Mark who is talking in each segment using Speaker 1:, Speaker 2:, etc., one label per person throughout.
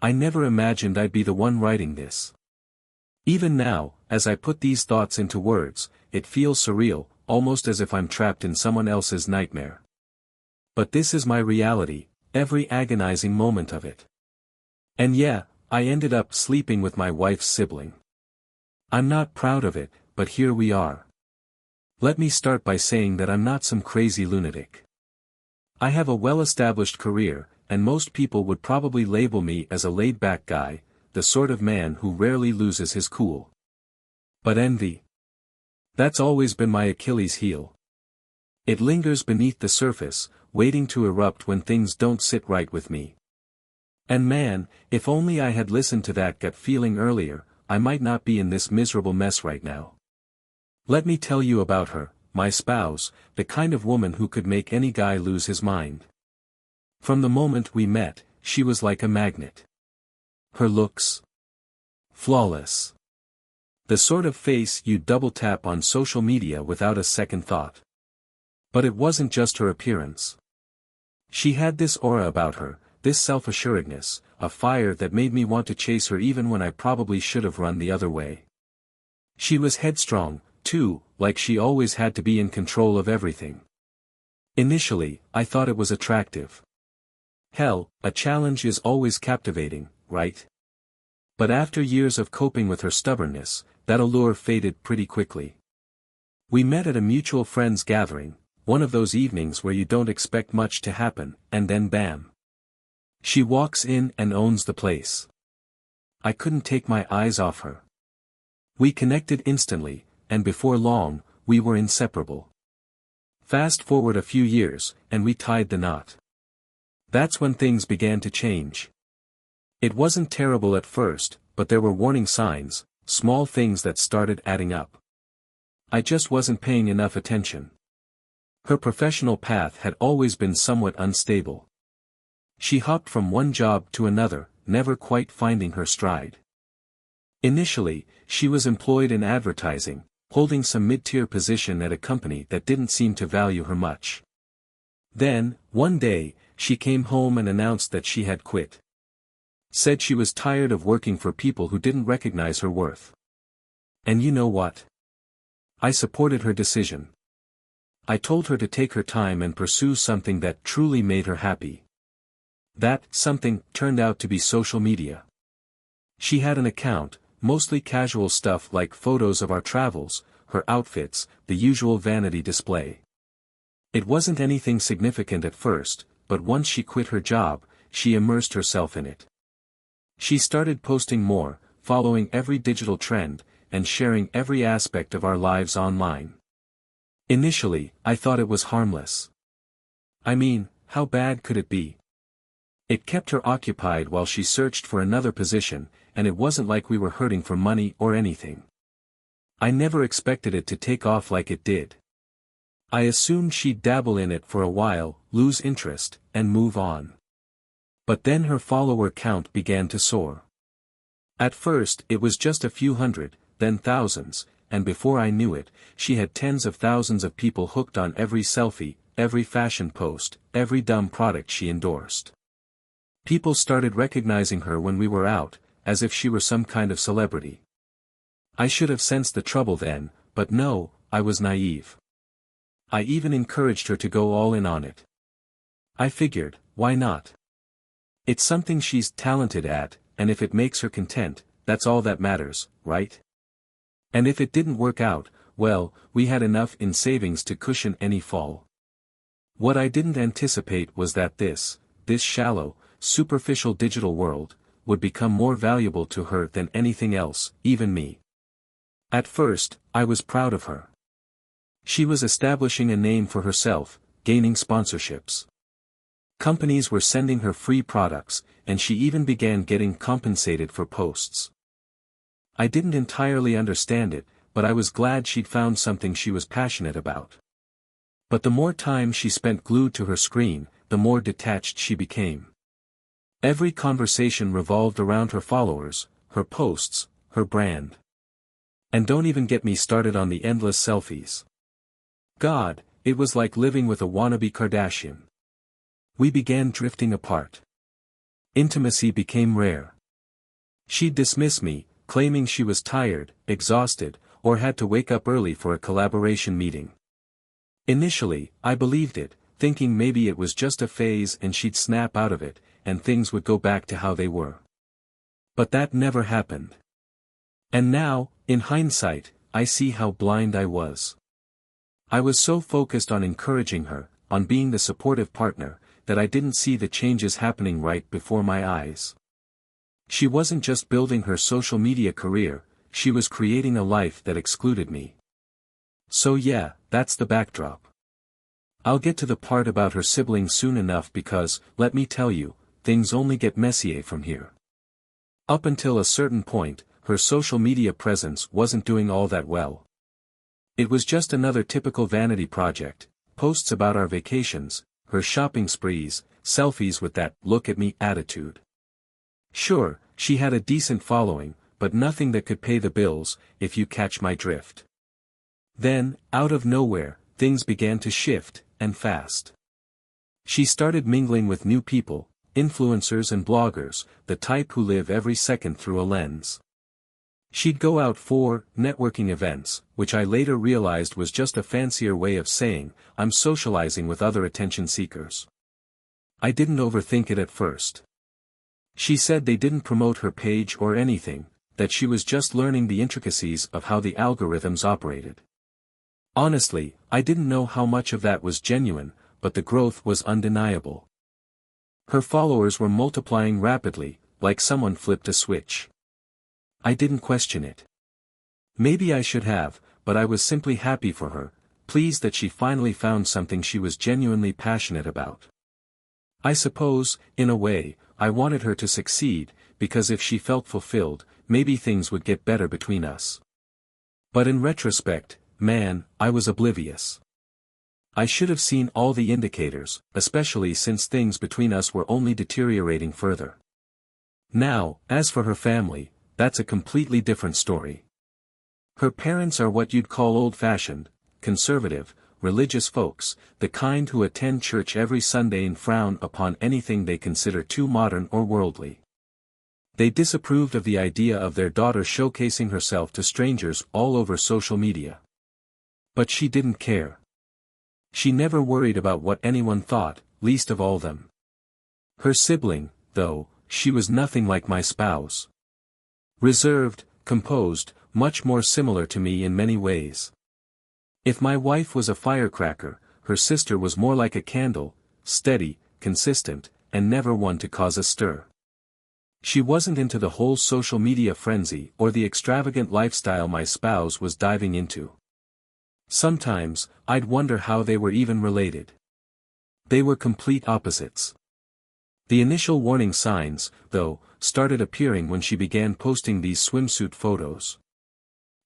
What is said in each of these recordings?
Speaker 1: I never imagined I'd be the one writing this. Even now, as I put these thoughts into words, it feels surreal, almost as if I'm trapped in someone else's nightmare. But this is my reality, every agonizing moment of it. And yeah, I ended up sleeping with my wife's sibling. I'm not proud of it, but here we are. Let me start by saying that I'm not some crazy lunatic. I have a well-established career, and most people would probably label me as a laid-back guy, the sort of man who rarely loses his cool. But envy? That's always been my Achilles heel. It lingers beneath the surface, waiting to erupt when things don't sit right with me. And man, if only I had listened to that gut feeling earlier, I might not be in this miserable mess right now. Let me tell you about her, my spouse, the kind of woman who could make any guy lose his mind. From the moment we met, she was like a magnet. Her looks? Flawless. The sort of face you'd double tap on social media without a second thought. But it wasn't just her appearance. She had this aura about her, this self-assuredness, a fire that made me want to chase her even when I probably should have run the other way. She was headstrong, too, like she always had to be in control of everything. Initially, I thought it was attractive. Hell, a challenge is always captivating, right? But after years of coping with her stubbornness, that allure faded pretty quickly. We met at a mutual friends gathering, one of those evenings where you don't expect much to happen, and then bam. She walks in and owns the place. I couldn't take my eyes off her. We connected instantly, and before long, we were inseparable. Fast forward a few years, and we tied the knot. That's when things began to change. It wasn't terrible at first, but there were warning signs, small things that started adding up. I just wasn't paying enough attention. Her professional path had always been somewhat unstable. She hopped from one job to another, never quite finding her stride. Initially, she was employed in advertising, holding some mid-tier position at a company that didn't seem to value her much. Then, one day, she came home and announced that she had quit. Said she was tired of working for people who didn't recognize her worth. And you know what? I supported her decision. I told her to take her time and pursue something that truly made her happy. That something turned out to be social media. She had an account, mostly casual stuff like photos of our travels, her outfits, the usual vanity display. It wasn't anything significant at first, but once she quit her job, she immersed herself in it. She started posting more, following every digital trend, and sharing every aspect of our lives online. Initially, I thought it was harmless. I mean, how bad could it be? It kept her occupied while she searched for another position, and it wasn't like we were hurting for money or anything. I never expected it to take off like it did. I assumed she'd dabble in it for a while, lose interest, and move on. But then her follower count began to soar. At first it was just a few hundred, then thousands, and before I knew it, she had tens of thousands of people hooked on every selfie, every fashion post, every dumb product she endorsed. People started recognizing her when we were out, as if she were some kind of celebrity. I should have sensed the trouble then, but no, I was naive. I even encouraged her to go all in on it. I figured, why not? It's something she's talented at, and if it makes her content, that's all that matters, right? And if it didn't work out, well, we had enough in savings to cushion any fall. What I didn't anticipate was that this shallow, superficial digital world, would become more valuable to her than anything else, even me. At first, I was proud of her. She was establishing a name for herself, gaining sponsorships. Companies were sending her free products, and she even began getting compensated for posts. I didn't entirely understand it, but I was glad she'd found something she was passionate about. But the more time she spent glued to her screen, the more detached she became. Every conversation revolved around her followers, her posts, her brand. And don't even get me started on the endless selfies. God, it was like living with a wannabe Kardashian. We began drifting apart. Intimacy became rare. She'd dismiss me, claiming she was tired, exhausted, or had to wake up early for a collaboration meeting. Initially, I believed it, thinking maybe it was just a phase and she'd snap out of it, and things would go back to how they were. But that never happened. And now, in hindsight, I see how blind I was. I was so focused on encouraging her, on being the supportive partner, that I didn't see the changes happening right before my eyes. She wasn't just building her social media career, she was creating a life that excluded me. So yeah, that's the backdrop. I'll get to the part about her sibling soon enough because, let me tell you, things only get messier from here. Up until a certain point, her social media presence wasn't doing all that well. It was just another typical vanity project, posts about our vacations, her shopping sprees, selfies with that "look at me" attitude. Sure, she had a decent following, but nothing that could pay the bills, if you catch my drift. Then, out of nowhere, things began to shift, and fast. She started mingling with new people, influencers and bloggers, the type who live every second through a lens. She'd go out for networking events, which I later realized was just a fancier way of saying, I'm socializing with other attention seekers. I didn't overthink it at first. She said they didn't promote her page or anything, that she was just learning the intricacies of how the algorithms operated. Honestly, I didn't know how much of that was genuine, but the growth was undeniable. Her followers were multiplying rapidly, like someone flipped a switch. I didn't question it. Maybe I should have, but I was simply happy for her, pleased that she finally found something she was genuinely passionate about. I suppose, in a way, I wanted her to succeed, because if she felt fulfilled, maybe things would get better between us. But in retrospect, man, I was oblivious. I should have seen all the indicators, especially since things between us were only deteriorating further. Now, as for her family, that's a completely different story. Her parents are what you'd call old-fashioned, conservative, religious folks, the kind who attend church every Sunday and frown upon anything they consider too modern or worldly. They disapproved of the idea of their daughter showcasing herself to strangers all over social media. But she didn't care. She never worried about what anyone thought, least of all them. Her sibling, though, she was nothing like my spouse. Reserved, composed, much more similar to me in many ways. If my wife was a firecracker, her sister was more like a candle, steady, consistent, and never one to cause a stir. She wasn't into the whole social media frenzy or the extravagant lifestyle my spouse was diving into. Sometimes, I'd wonder how they were even related. They were complete opposites. The initial warning signs, though, started appearing when she began posting these swimsuit photos.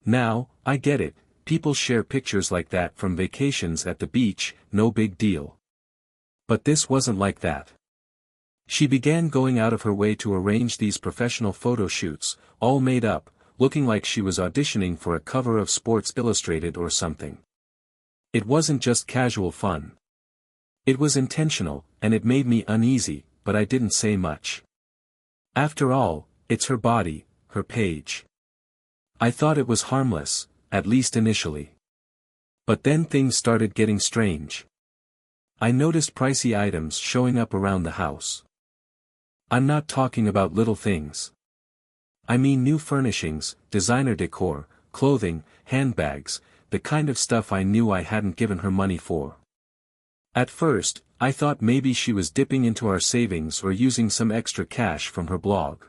Speaker 1: Now, I get it, people share pictures like that from vacations at the beach, no big deal. But this wasn't like that. She began going out of her way to arrange these professional photo shoots, all made up, looking like she was auditioning for a cover of Sports Illustrated or something. It wasn't just casual fun. It was intentional, and it made me uneasy, but I didn't say much. After all, it's her body, her page. I thought it was harmless, at least initially. But then things started getting strange. I noticed pricey items showing up around the house. I'm not talking about little things. I mean new furnishings, designer decor, clothing, handbags, the kind of stuff I knew I hadn't given her money for. At first, I thought maybe she was dipping into our savings or using some extra cash from her blog.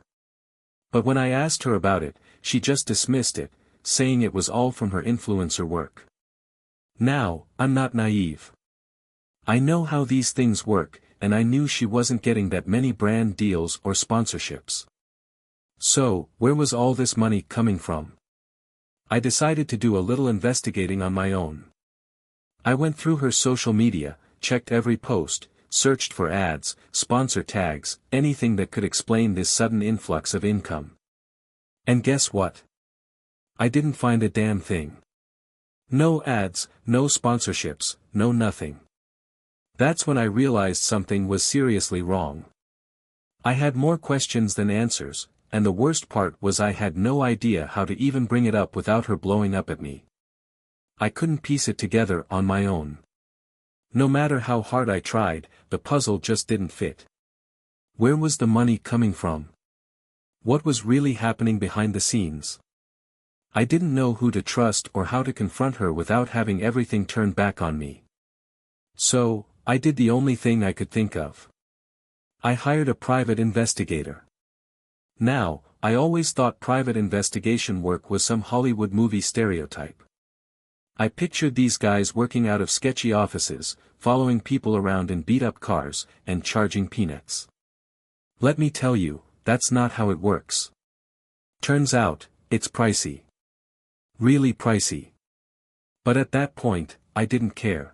Speaker 1: But when I asked her about it, she just dismissed it, saying it was all from her influencer work. Now, I'm not naive. I know how these things work, and I knew she wasn't getting that many brand deals or sponsorships. So, where was all this money coming from? I decided to do a little investigating on my own. I went through her social media, checked every post, searched for ads, sponsor tags, anything that could explain this sudden influx of income. And guess what? I didn't find a damn thing. No ads, no sponsorships, no nothing. That's when I realized something was seriously wrong. I had more questions than answers, and the worst part was I had no idea how to even bring it up without her blowing up at me. I couldn't piece it together on my own. No matter how hard I tried, the puzzle just didn't fit. Where was the money coming from? What was really happening behind the scenes? I didn't know who to trust or how to confront her without having everything turned back on me. So, I did the only thing I could think of. I hired a private investigator. Now, I always thought private investigation work was some Hollywood movie stereotype. I pictured these guys working out of sketchy offices, following people around in beat-up cars, and charging peanuts. Let me tell you, that's not how it works. Turns out, it's pricey. Really pricey. But at that point, I didn't care.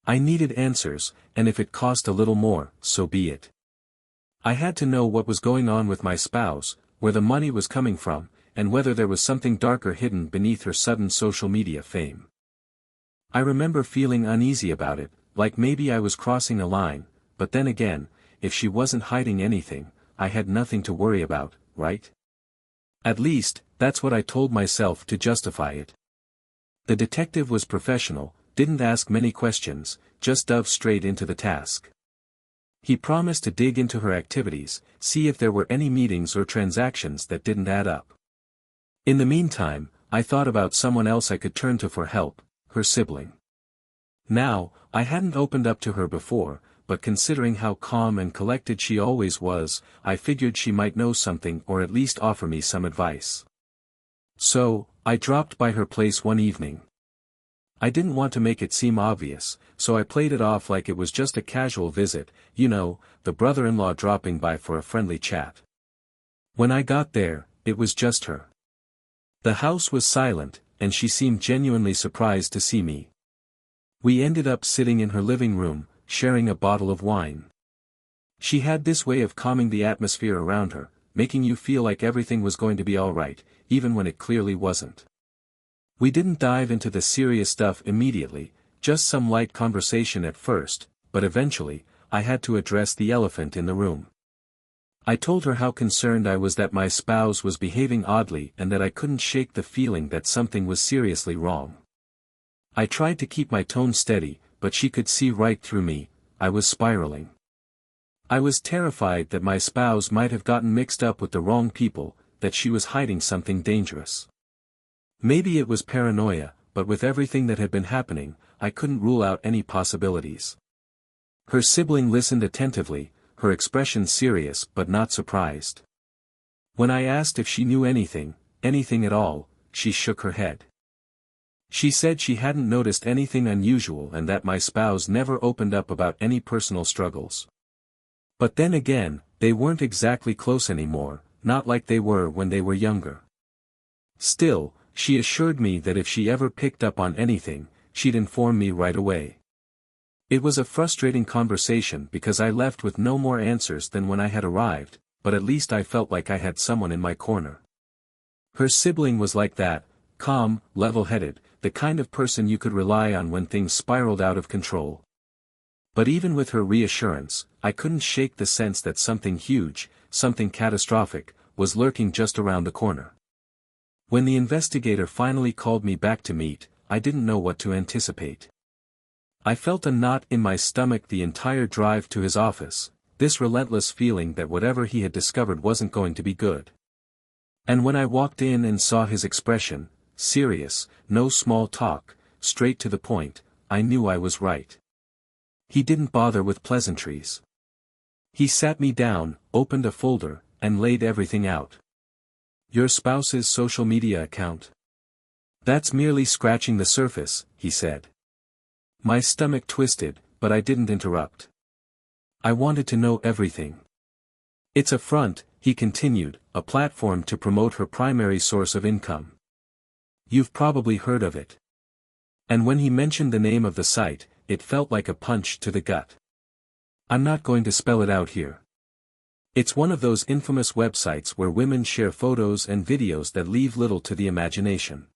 Speaker 1: I needed answers, and if it cost a little more, so be it. I had to know what was going on with my spouse, where the money was coming from, and whether there was something darker hidden beneath her sudden social media fame. I remember feeling uneasy about it, like maybe I was crossing a line, but then again, if she wasn't hiding anything, I had nothing to worry about, right? At least, that's what I told myself to justify it. The detective was professional, didn't ask many questions, just dove straight into the task. He promised to dig into her activities, see if there were any meetings or transactions that didn't add up. In the meantime, I thought about someone else I could turn to for help, her sibling. Now, I hadn't opened up to her before, but considering how calm and collected she always was, I figured she might know something or at least offer me some advice. So, I dropped by her place one evening. I didn't want to make it seem obvious, so I played it off like it was just a casual visit, you know, the brother-in-law dropping by for a friendly chat. When I got there, it was just her. The house was silent, and she seemed genuinely surprised to see me. We ended up sitting in her living room, sharing a bottle of wine. She had this way of calming the atmosphere around her, making you feel like everything was going to be all right, even when it clearly wasn't. We didn't dive into the serious stuff immediately, just some light conversation at first, but eventually, I had to address the elephant in the room. I told her how concerned I was that my spouse was behaving oddly and that I couldn't shake the feeling that something was seriously wrong. I tried to keep my tone steady, but she could see right through me. I was spiraling. I was terrified that my spouse might have gotten mixed up with the wrong people, that she was hiding something dangerous. Maybe it was paranoia, but with everything that had been happening, I couldn't rule out any possibilities. Her sibling listened attentively, her expression serious but not surprised. When I asked if she knew anything at all, she shook her head. She said she hadn't noticed anything unusual and that my spouse never opened up about any personal struggles. But then again, they weren't exactly close anymore, not like they were when they were younger. Still, she assured me that if she ever picked up on anything, she'd inform me right away. It was a frustrating conversation because I left with no more answers than when I had arrived, but at least I felt like I had someone in my corner. Her sibling was like that, calm, level-headed, the kind of person you could rely on when things spiraled out of control. But even with her reassurance, I couldn't shake the sense that something huge, something catastrophic, was lurking just around the corner. When the investigator finally called me back to meet, I didn't know what to anticipate. I felt a knot in my stomach the entire drive to his office, this relentless feeling that whatever he had discovered wasn't going to be good. And when I walked in and saw his expression, serious, no small talk, straight to the point, I knew I was right. He didn't bother with pleasantries. He sat me down, opened a folder, and laid everything out. Your spouse's social media account. That's merely scratching the surface, he said. My stomach twisted, but I didn't interrupt. I wanted to know everything. It's a front, he continued, a platform to promote her primary source of income. You've probably heard of it. And when he mentioned the name of the site, it felt like a punch to the gut. I'm not going to spell it out here. It's one of those infamous websites where women share photos and videos that leave little to the imagination.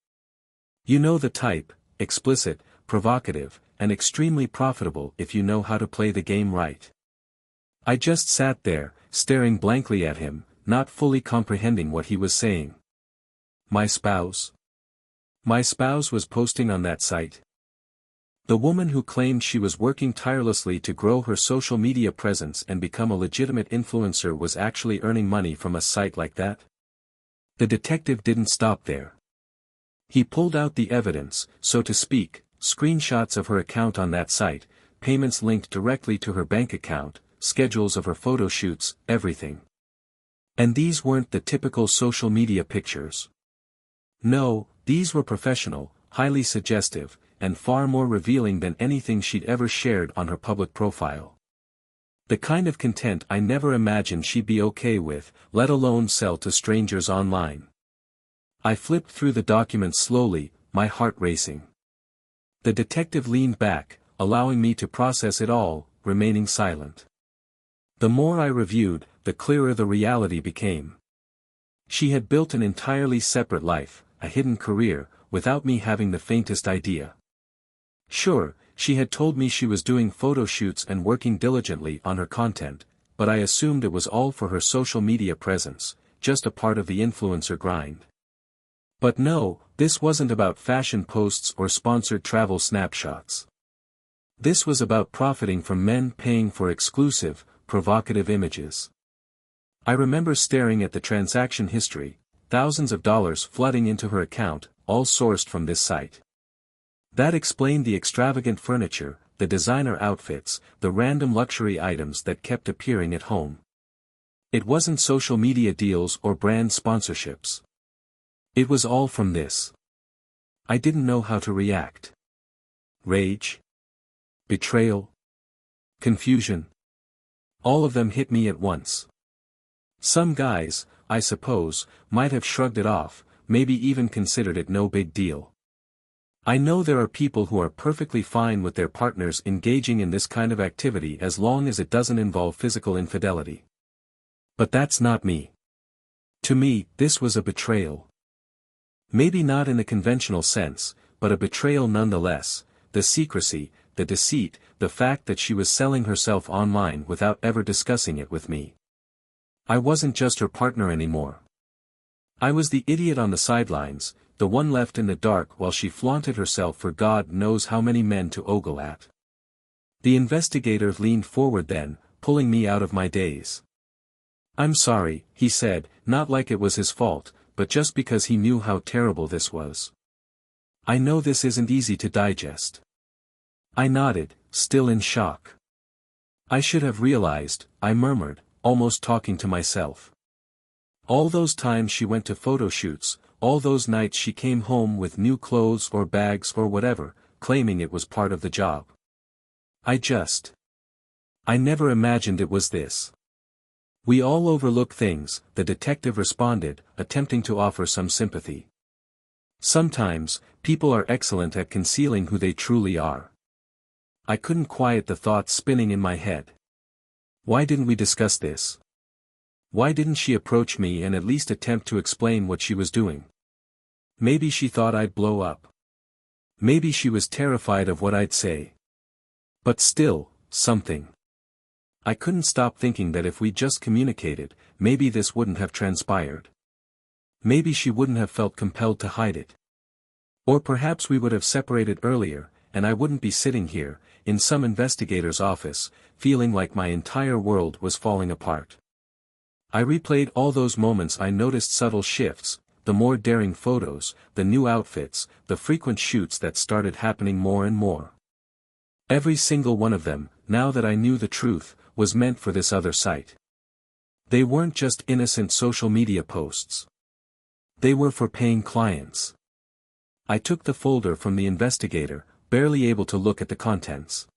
Speaker 1: You know the type, explicit, provocative, and extremely profitable if you know how to play the game right. I just sat there, staring blankly at him, not fully comprehending what he was saying. My spouse? My spouse was posting on that site? The woman who claimed she was working tirelessly to grow her social media presence and become a legitimate influencer was actually earning money from a site like that? The detective didn't stop there. He pulled out the evidence, so to speak, screenshots of her account on that site, payments linked directly to her bank account, schedules of her photo shoots, everything. And these weren't the typical social media pictures. No, these were professional, highly suggestive, and far more revealing than anything she'd ever shared on her public profile. The kind of content I never imagined she'd be okay with, let alone sell to strangers online. I flipped through the documents slowly, my heart racing. The detective leaned back, allowing me to process it all, remaining silent. The more I reviewed, the clearer the reality became. She had built an entirely separate life, a hidden career, without me having the faintest idea. Sure, she had told me she was doing photo shoots and working diligently on her content, but I assumed it was all for her social media presence, just a part of the influencer grind. But no, this wasn't about fashion posts or sponsored travel snapshots. This was about profiting from men paying for exclusive, provocative images. I remember staring at the transaction history, thousands of dollars flooding into her account, all sourced from this site. That explained the extravagant furniture, the designer outfits, the random luxury items that kept appearing at home. It wasn't social media deals or brand sponsorships. It was all from this. I didn't know how to react. Rage? Betrayal? Confusion? All of them hit me at once. Some guys, I suppose, might have shrugged it off, maybe even considered it no big deal. I know there are people who are perfectly fine with their partners engaging in this kind of activity as long as it doesn't involve physical infidelity. But that's not me. To me, this was a betrayal. Maybe not in the conventional sense, but a betrayal nonetheless, the secrecy, the deceit, the fact that she was selling herself online without ever discussing it with me. I wasn't just her partner anymore. I was the idiot on the sidelines, the one left in the dark while she flaunted herself for God knows how many men to ogle at. The investigator leaned forward then, pulling me out of my daze. "I'm sorry," he said, not like it was his fault, but just because he knew how terrible this was. "I know this isn't easy to digest." I nodded, still in shock. "I should have realized," I murmured, almost talking to myself. All those times she went to photo shoots, all those nights she came home with new clothes or bags or whatever, claiming it was part of the job. I never imagined it was this. "We all overlook things," the detective responded, attempting to offer some sympathy. "Sometimes, people are excellent at concealing who they truly are." I couldn't quiet the thoughts spinning in my head. Why didn't we discuss this? Why didn't she approach me and at least attempt to explain what she was doing? Maybe she thought I'd blow up. Maybe she was terrified of what I'd say. But still, something. I couldn't stop thinking that if we just communicated, maybe this wouldn't have transpired. Maybe she wouldn't have felt compelled to hide it. Or perhaps we would have separated earlier, and I wouldn't be sitting here, in some investigator's office, feeling like my entire world was falling apart. I replayed all those moments. I noticed subtle shifts, the more daring photos, the new outfits, the frequent shoots that started happening more and more. Every single one of them, now that I knew the truth, was meant for this other site. They weren't just innocent social media posts. They were for paying clients. I took the folder from the investigator, barely able to look at the contents.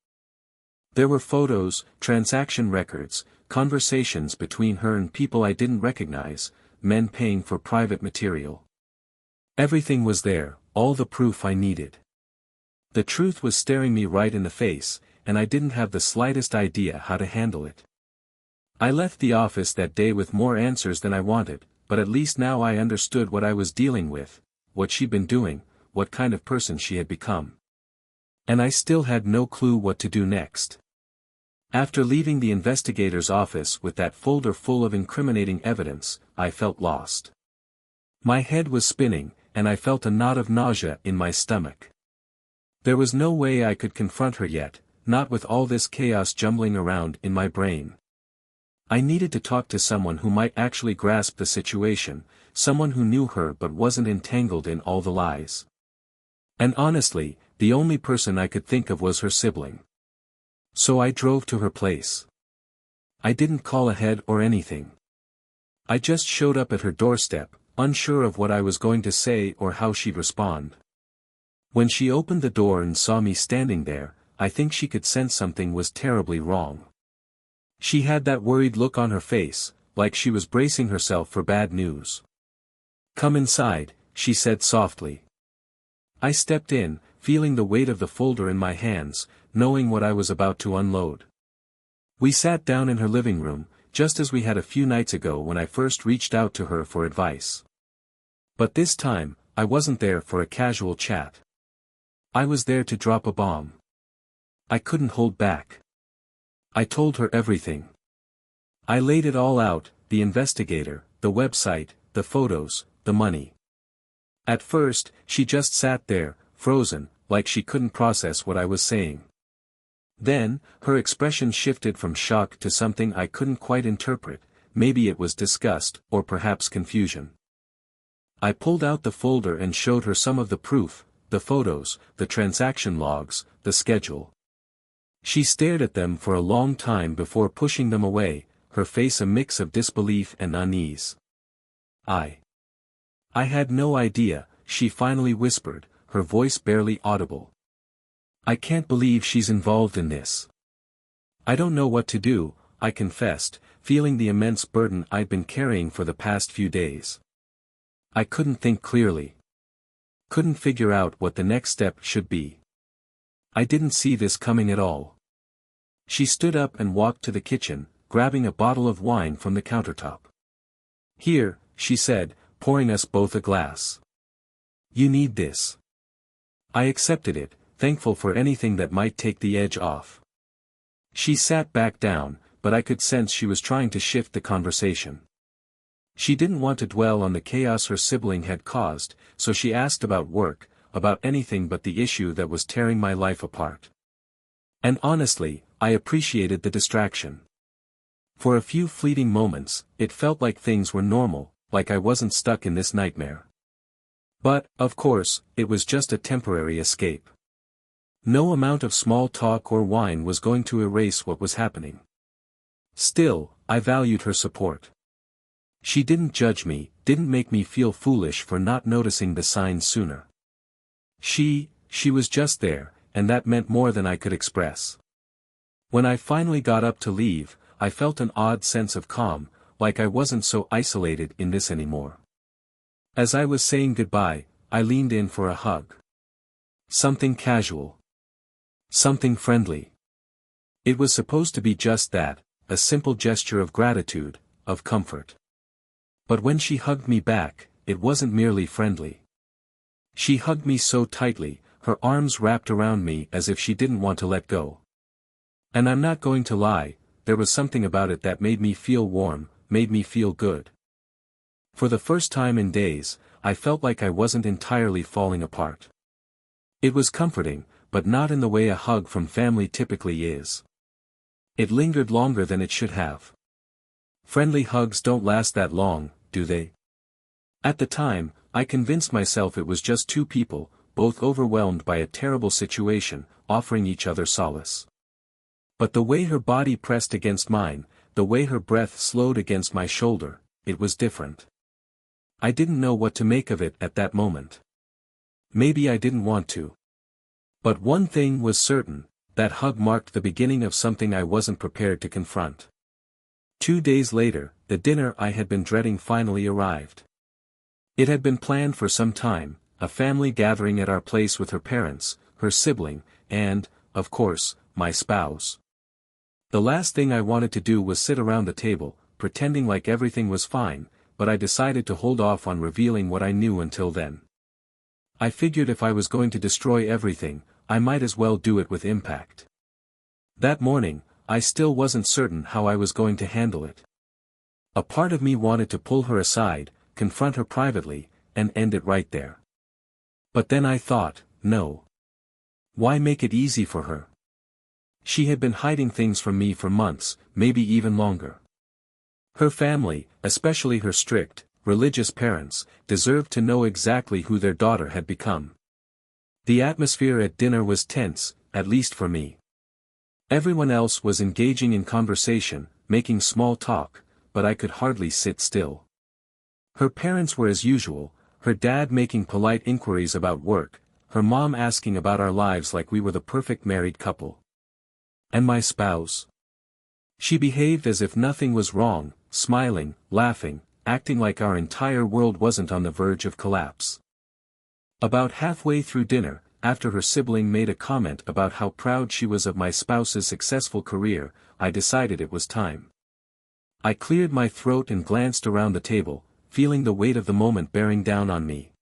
Speaker 1: There were photos, transaction records, conversations between her and people I didn't recognize, men paying for private material. Everything was there, all the proof I needed. The truth was staring me right in the face, and I didn't have the slightest idea how to handle it. I left the office that day with more answers than I wanted, but at least now I understood what I was dealing with, what she'd been doing, what kind of person she had become. And I still had no clue what to do next. After leaving the investigator's office with that folder full of incriminating evidence, I felt lost. My head was spinning, and I felt a knot of nausea in my stomach. There was no way I could confront her yet, not with all this chaos jumbling around in my brain. I needed to talk to someone who might actually grasp the situation, someone who knew her but wasn't entangled in all the lies. And honestly, the only person I could think of was her sibling. So I drove to her place. I didn't call ahead or anything. I just showed up at her doorstep, unsure of what I was going to say or how she'd respond. When she opened the door and saw me standing there, I think she could sense something was terribly wrong. She had that worried look on her face, like she was bracing herself for bad news. "Come inside," she said softly. I stepped in, feeling the weight of the folder in my hands, knowing what I was about to unload. We sat down in her living room, just as we had a few nights ago when I first reached out to her for advice. But this time, I wasn't there for a casual chat. I was there to drop a bomb. I couldn't hold back. I told her everything. I laid it all out, the investigator, the website, the photos, the money. At first, she just sat there, frozen, like she couldn't process what I was saying. Then, her expression shifted from shock to something I couldn't quite interpret, maybe it was disgust, or perhaps confusion. I pulled out the folder and showed her some of the proof, the photos, the transaction logs, the schedule. She stared at them for a long time before pushing them away, her face a mix of disbelief and unease. I had no idea," she finally whispered, her voice barely audible. "I can't believe she's involved in this." "I don't know what to do," I confessed, feeling the immense burden I'd been carrying for the past few days. I couldn't think clearly. Couldn't figure out what the next step should be. I didn't see this coming at all. She stood up and walked to the kitchen, grabbing a bottle of wine from the countertop. "Here," she said, pouring us both a glass. "You need this." I accepted it, thankful for anything that might take the edge off. She sat back down, but I could sense she was trying to shift the conversation. She didn't want to dwell on the chaos her sibling had caused, so she asked about work, about anything but the issue that was tearing my life apart. And honestly, I appreciated the distraction. For a few fleeting moments, it felt like things were normal, like I wasn't stuck in this nightmare. But, of course, it was just a temporary escape. No amount of small talk or wine was going to erase what was happening. Still, I valued her support. She didn't judge me, didn't make me feel foolish for not noticing the signs sooner. She was just there, and that meant more than I could express. When I finally got up to leave, I felt an odd sense of calm, like I wasn't so isolated in this anymore. As I was saying goodbye, I leaned in for a hug. Something casual. Something friendly. It was supposed to be just that, a simple gesture of gratitude, of comfort. But when she hugged me back, it wasn't merely friendly. She hugged me so tightly, her arms wrapped around me as if she didn't want to let go. And I'm not going to lie, there was something about it that made me feel warm, made me feel good. For the first time in days, I felt like I wasn't entirely falling apart. It was comforting, but not in the way a hug from family typically is. It lingered longer than it should have. Friendly hugs don't last that long, do they? At the time, I convinced myself it was just two people, both overwhelmed by a terrible situation, offering each other solace. But the way her body pressed against mine, the way her breath slowed against my shoulder, it was different. I didn't know what to make of it at that moment. Maybe I didn't want to. But one thing was certain, that hug marked the beginning of something I wasn't prepared to confront. 2 days later, the dinner I had been dreading finally arrived. It had been planned for some time, a family gathering at our place with her parents, her sibling, and, of course, my spouse. The last thing I wanted to do was sit around the table, pretending like everything was fine, but I decided to hold off on revealing what I knew until then. I figured if I was going to destroy everything, I might as well do it with impact. That morning, I still wasn't certain how I was going to handle it. A part of me wanted to pull her aside, confront her privately, and end it right there. But then I thought, no. Why make it easy for her? She had been hiding things from me for months, maybe even longer. Her family, especially her strict, religious parents, deserved to know exactly who their daughter had become. The atmosphere at dinner was tense, at least for me. Everyone else was engaging in conversation, making small talk, but I could hardly sit still. Her parents were as usual, her dad making polite inquiries about work, her mom asking about our lives like we were the perfect married couple. And my spouse? She behaved as if nothing was wrong, smiling, laughing, acting like our entire world wasn't on the verge of collapse. About halfway through dinner, after her sibling made a comment about how proud she was of my spouse's successful career, I decided it was time. I cleared my throat and glanced around the table, feeling the weight of the moment bearing down on me.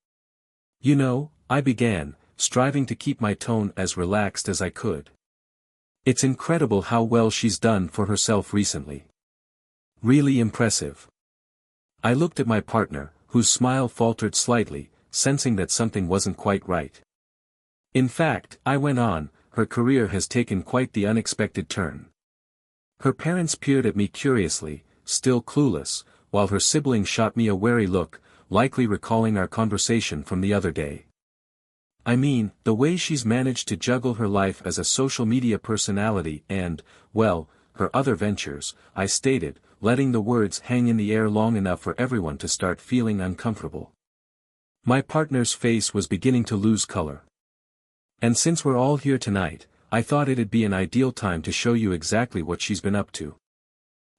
Speaker 1: You know, I began, striving to keep my tone as relaxed as I could. It's incredible how well she's done for herself recently. Really impressive. I looked at my partner, whose smile faltered slightly, sensing that something wasn't quite right. In fact, I went on, her career has taken quite the unexpected turn. Her parents peered at me curiously, still clueless, while her sibling shot me a wary look, likely recalling our conversation from the other day. I mean, the way she's managed to juggle her life as a social media personality and, well, her other ventures, I stated, letting the words hang in the air long enough for everyone to start feeling uncomfortable. My partner's face was beginning to lose color. And since we're all here tonight, I thought it'd be an ideal time to show you exactly what she's been up to.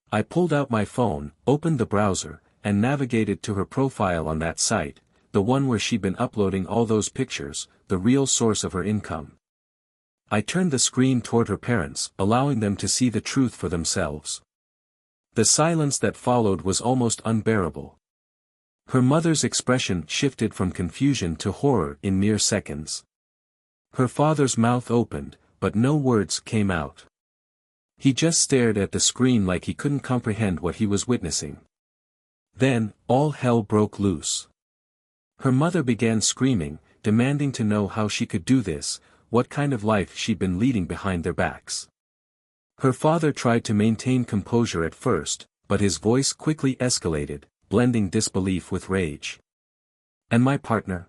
Speaker 1: I pulled out my phone, opened the browser, and navigated to her profile on that site, the one where she'd been uploading all those pictures, the real source of her income. I turned the screen toward her parents, allowing them to see the truth for themselves. The silence that followed was almost unbearable. Her mother's expression shifted from confusion to horror in mere seconds. Her father's mouth opened, but no words came out. He just stared at the screen like he couldn't comprehend what he was witnessing. Then, all hell broke loose. Her mother began screaming, demanding to know how she could do this, what kind of life she'd been leading behind their backs. Her father tried to maintain composure at first, but his voice quickly escalated, blending disbelief with rage. And my partner?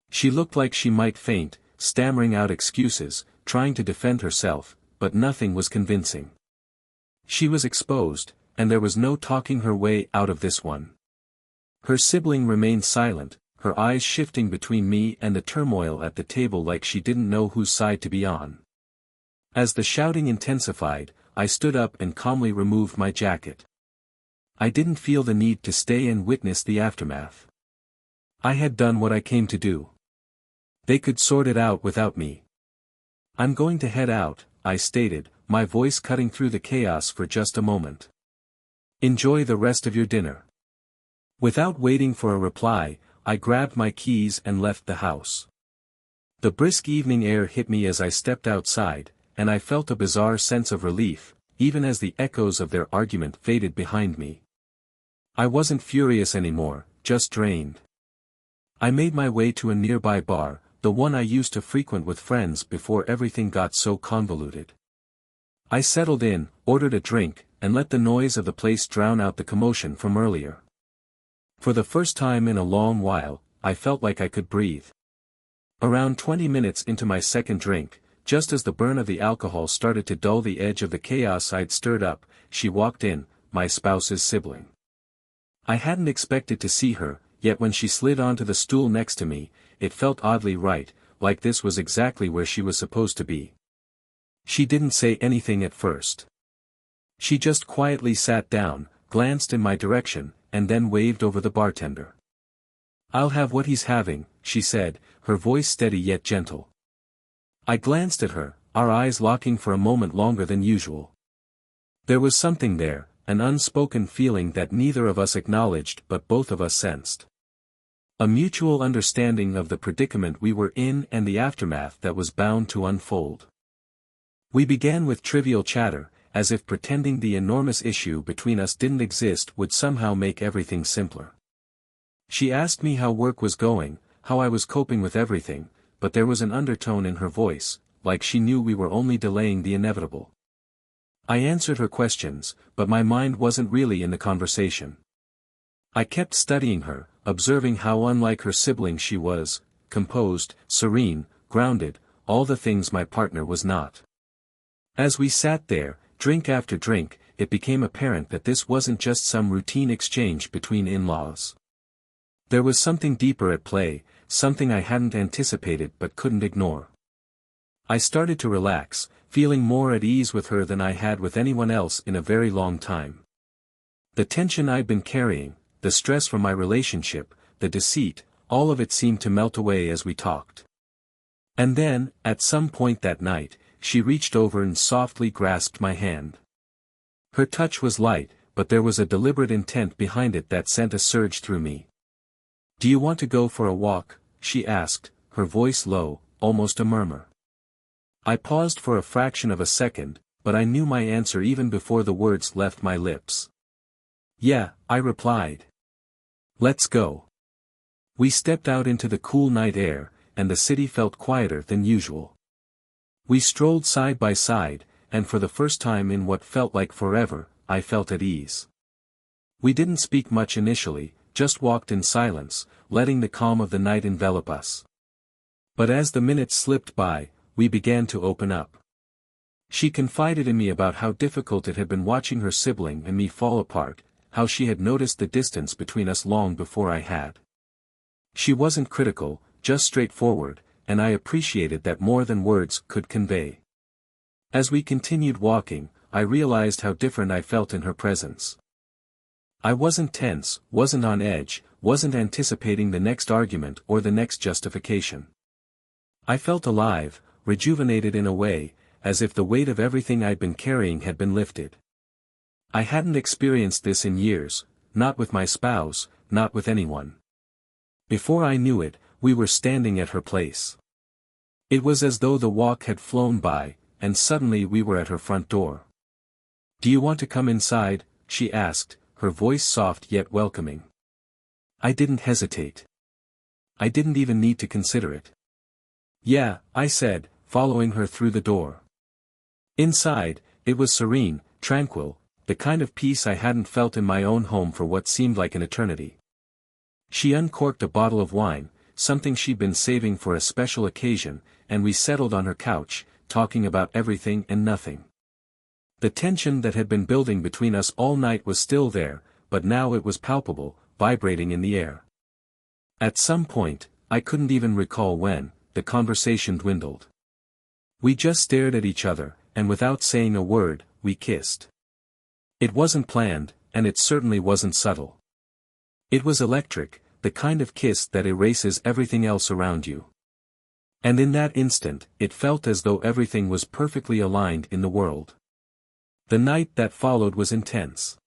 Speaker 1: She looked like she might faint, stammering out excuses, trying to defend herself, but nothing was convincing. She was exposed, and there was no talking her way out of this one. Her sibling remained silent, her eyes shifting between me and the turmoil at the table like she didn't know whose side to be on. As the shouting intensified, I stood up and calmly removed my jacket. I didn't feel the need to stay and witness the aftermath. I had done what I came to do. They could sort it out without me. I'm going to head out, I stated, my voice cutting through the chaos for just a moment. Enjoy the rest of your dinner. Without waiting for a reply, I grabbed my keys and left the house. The brisk evening air hit me as I stepped outside, and I felt a bizarre sense of relief, even as the echoes of their argument faded behind me. I wasn't furious anymore, just drained. I made my way to a nearby bar, the one I used to frequent with friends before everything got so convoluted. I settled in, ordered a drink, and let the noise of the place drown out the commotion from earlier. For the first time in a long while, I felt like I could breathe. Around 20 minutes into my second drink, just as the burn of the alcohol started to dull the edge of the chaos I'd stirred up, she walked in, my spouse's sibling. I hadn't expected to see her, yet when she slid onto the stool next to me, it felt oddly right, like this was exactly where she was supposed to be. She didn't say anything at first. She just quietly sat down, glanced in my direction, and then waved over the bartender. "I'll have what he's having," she said, her voice steady yet gentle. I glanced at her, our eyes locking for a moment longer than usual. There was something there, an unspoken feeling that neither of us acknowledged but both of us sensed. A mutual understanding of the predicament we were in and the aftermath that was bound to unfold. We began with trivial chatter, as if pretending the enormous issue between us didn't exist would somehow make everything simpler. She asked me how work was going, how I was coping with everything, but there was an undertone in her voice, like she knew we were only delaying the inevitable. I answered her questions, but my mind wasn't really in the conversation. I kept studying her, observing how unlike her sibling she was, composed, serene, grounded, all the things my partner was not. As we sat there, drink after drink, it became apparent that this wasn't just some routine exchange between in-laws. There was something deeper at play, something I hadn't anticipated but couldn't ignore. I started to relax, feeling more at ease with her than I had with anyone else in a very long time. The tension I'd been carrying, the stress from my relationship, the deceit, all of it seemed to melt away as we talked. And then, at some point that night, she reached over and softly grasped my hand. Her touch was light, but there was a deliberate intent behind it that sent a surge through me. "Do you want to go for a walk?" she asked, her voice low, almost a murmur. I paused for a fraction of a second, but I knew my answer even before the words left my lips. "Yeah," I replied. "Let's go." We stepped out into the cool night air, and the city felt quieter than usual. We strolled side by side, and for the first time in what felt like forever, I felt at ease. We didn't speak much initially, just walked in silence, letting the calm of the night envelop us. But as the minutes slipped by, we began to open up. She confided in me about how difficult it had been watching her sibling and me fall apart, how she had noticed the distance between us long before I had. She wasn't critical, just straightforward, and I appreciated that more than words could convey. As we continued walking, I realized how different I felt in her presence. I wasn't tense, wasn't on edge, wasn't anticipating the next argument or the next justification. I felt alive, rejuvenated in a way, as if the weight of everything I'd been carrying had been lifted. I hadn't experienced this in years, not with my spouse, not with anyone. Before I knew it, we were standing at her place. It was as though the walk had flown by, and suddenly we were at her front door. "Do you want to come inside?" she asked, her voice soft yet welcoming. I didn't hesitate. I didn't even need to consider it. "Yeah," I said, following her through the door. Inside, it was serene, tranquil, the kind of peace I hadn't felt in my own home for what seemed like an eternity. She uncorked a bottle of wine, something she'd been saving for a special occasion, and we settled on her couch, talking about everything and nothing. The tension that had been building between us all night was still there, but now it was palpable, vibrating in the air. At some point, I couldn't even recall when, the conversation dwindled. We just stared at each other, and without saying a word, we kissed. It wasn't planned, and it certainly wasn't subtle. It was electric, the kind of kiss that erases everything else around you. And in that instant, it felt as though everything was perfectly aligned in the world. The night that followed was intense.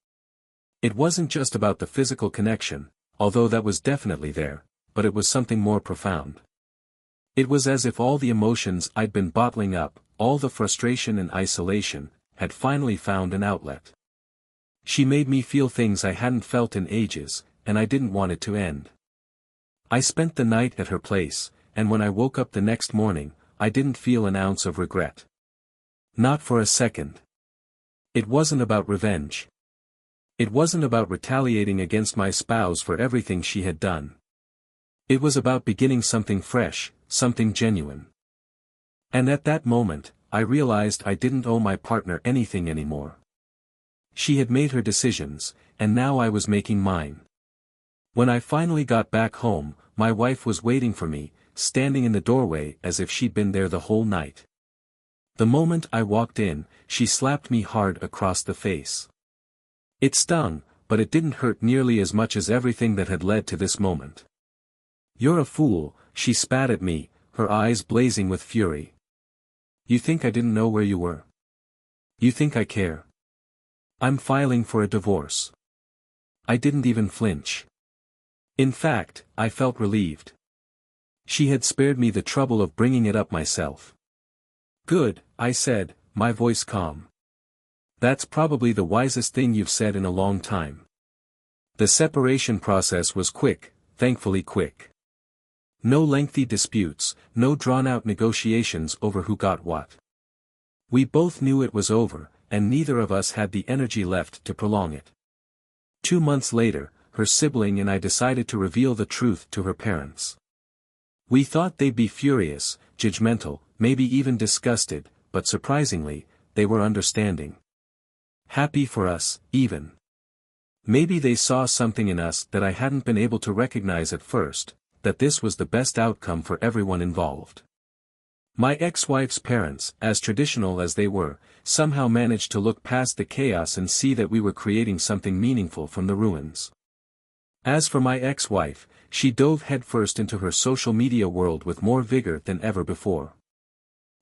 Speaker 1: It wasn't just about the physical connection, although that was definitely there, but it was something more profound. It was as if all the emotions I'd been bottling up, all the frustration and isolation, had finally found an outlet. She made me feel things I hadn't felt in ages, and I didn't want it to end. I spent the night at her place, and when I woke up the next morning, I didn't feel an ounce of regret. Not for a second. It wasn't about revenge. It wasn't about retaliating against my spouse for everything she had done. It was about beginning something fresh, something genuine. And at that moment, I realized I didn't owe my partner anything anymore. She had made her decisions, and now I was making mine. When I finally got back home, my wife was waiting for me, standing in the doorway as if she'd been there the whole night. The moment I walked in, she slapped me hard across the face. It stung, but it didn't hurt nearly as much as everything that had led to this moment. "You're a fool," she spat at me, her eyes blazing with fury. "You think I didn't know where you were? You think I care? I'm filing for a divorce." I didn't even flinch. In fact, I felt relieved. She had spared me the trouble of bringing it up myself. "Good," I said, my voice calm. That's probably the wisest thing you've said in a long time. The separation process was quick, thankfully quick. No lengthy disputes, no drawn-out negotiations over who got what. We both knew it was over, and neither of us had the energy left to prolong it. 2 months later, her sibling and I decided to reveal the truth to her parents. We thought they'd be furious, judgmental, maybe even disgusted, but surprisingly, they were understanding. Happy for us, even. Maybe they saw something in us that I hadn't been able to recognize at first, that this was the best outcome for everyone involved. My ex-wife's parents, as traditional as they were, somehow managed to look past the chaos and see that we were creating something meaningful from the ruins. As for my ex-wife, she dove headfirst into her social media world with more vigor than ever before.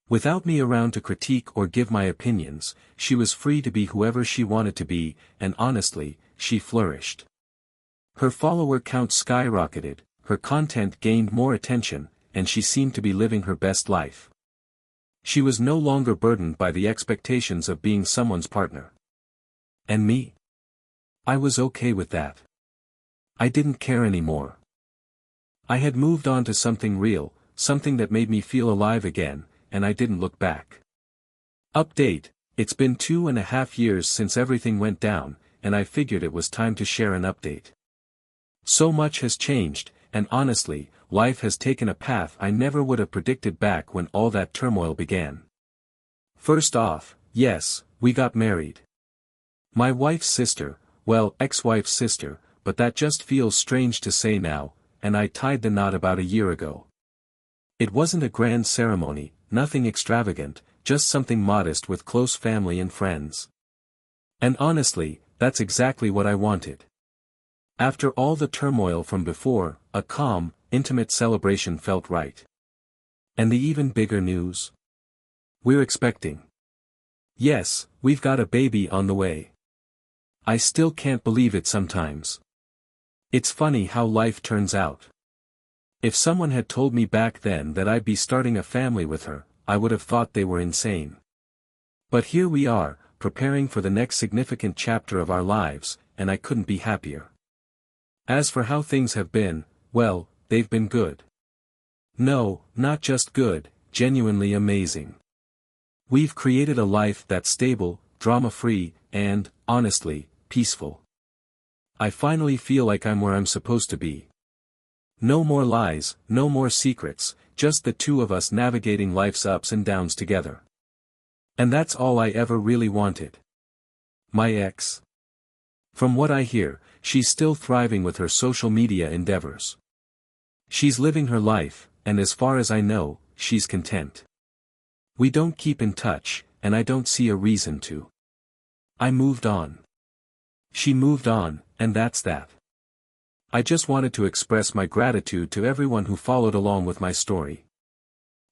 Speaker 1: Without me around to critique or give my opinions, she was free to be whoever she wanted to be, and honestly, she flourished. Her follower count skyrocketed, her content gained more attention, and she seemed to be living her best life. She was no longer burdened by the expectations of being someone's partner. And me? I was okay with that. I didn't care anymore. I had moved on to something real, something that made me feel alive again, and I didn't look back. Update: it's been 2.5 years since everything went down, and I figured it was time to share an update. So much has changed, and honestly, life has taken a path I never would have predicted back when all that turmoil began. First off, yes, we got married. My wife's sister, well, ex-wife's sister, but that just feels strange to say now, and I tied the knot about a year ago. It wasn't a grand ceremony, nothing extravagant, just something modest with close family and friends. And honestly, that's exactly what I wanted. After all the turmoil from before, a calm, intimate celebration felt right. And the even bigger news? We're expecting. Yes, we've got a baby on the way. I still can't believe it sometimes. It's funny how life turns out. If someone had told me back then that I'd be starting a family with her, I would have thought they were insane. But here we are, preparing for the next significant chapter of our lives, and I couldn't be happier. As for how things have been, well, they've been good. No, not just good, genuinely amazing. We've created a life that's stable, drama-free, and, honestly, peaceful. I finally feel like I'm where I'm supposed to be. No more lies, no more secrets, just the two of us navigating life's ups and downs together. And that's all I ever really wanted. My ex. From what I hear, she's still thriving with her social media endeavors. She's living her life, and as far as I know, she's content. We don't keep in touch, and I don't see a reason to. I moved on. She moved on, and that's that. I just wanted to express my gratitude to everyone who followed along with my story.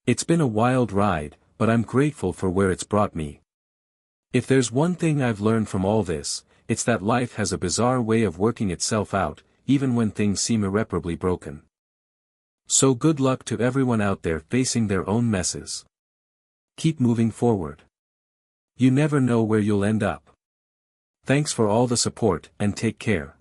Speaker 1: It's been a wild ride, but I'm grateful for where it's brought me. If there's one thing I've learned from all this, it's that life has a bizarre way of working itself out, even when things seem irreparably broken. So good luck to everyone out there facing their own messes. Keep moving forward. You never know where you'll end up. Thanks for all the support, and take care.